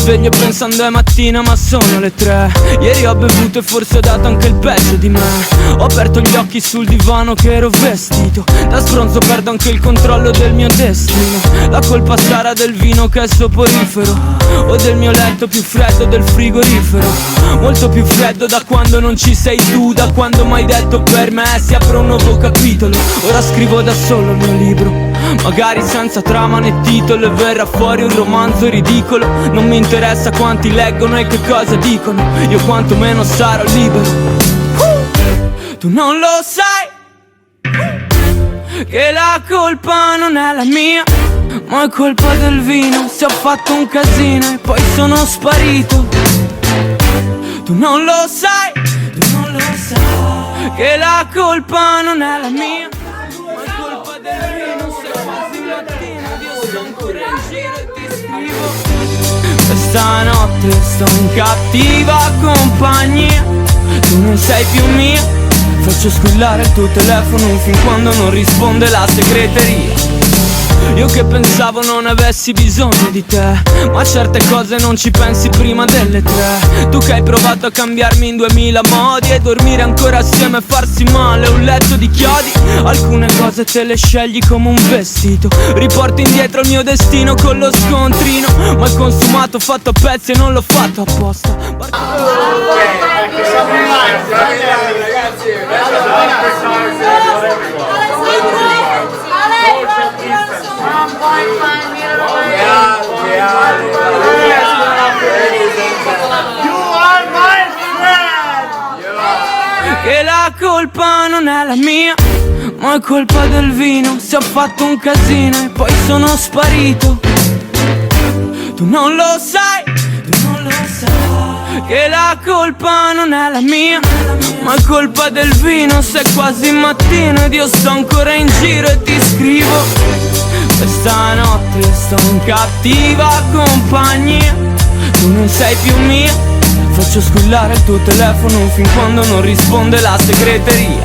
sveglio pensando è mattina ma sono le 3. Ieri ho bevuto e forse ho dato anche il peggio di me. Ho aperto gli occhi sul divano che ero vestito. Da sbronzo perdo anche il controllo del mio destino. La colpa sarà del vino che è soporifero, o del mio letto più freddo del frigorifero. Molto più freddo da quando non ci sei tu, da quando m'hai detto per me si apre un nuovo capitolo. Ora scrivo da solo il mio libro, magari senza trama né titolo, e verrà fuori un romanzo ridicolo. Non mi interessa quanti leggono e che cosa dicono, io quantomeno sarò libero. Tu non lo sai che la colpa non è la mia, ma è colpa del vino. Se ho fatto un casino e poi sono sparito. Tu non lo sai, che la colpa non è la mia, ma è colpa del vino. Se quasi mattina io sto ancora in giro e ti scrivo. Questa notte sto in cattiva compagnia, tu non sei più mia. Faccio squillare il tuo telefono fin quando non risponde la segreteria. Io che pensavo non avessi bisogno di te, ma certe cose non ci pensi prima delle 3. Tu che hai provato a cambiarmi in 2000 modi, e dormire ancora assieme e farsi male, un letto di chiodi. Alcune cose te le scegli come un vestito, riporti indietro il mio destino con lo scontrino. Ma il consumato fatto a pezzi e non l'ho fatto apposta. Che la colpa non è la mia, ma è colpa del vino. Se ho fatto un casino e poi sono sparito. Tu non lo sai, che la colpa non è la mia, ma è colpa del vino. Se è quasi mattino ed io sto ancora in giro e ti scrivo. Questa notte sto in cattiva compagnia, tu non sei più mia. Faccio squillare il tuo telefono fin quando non risponde la segreteria.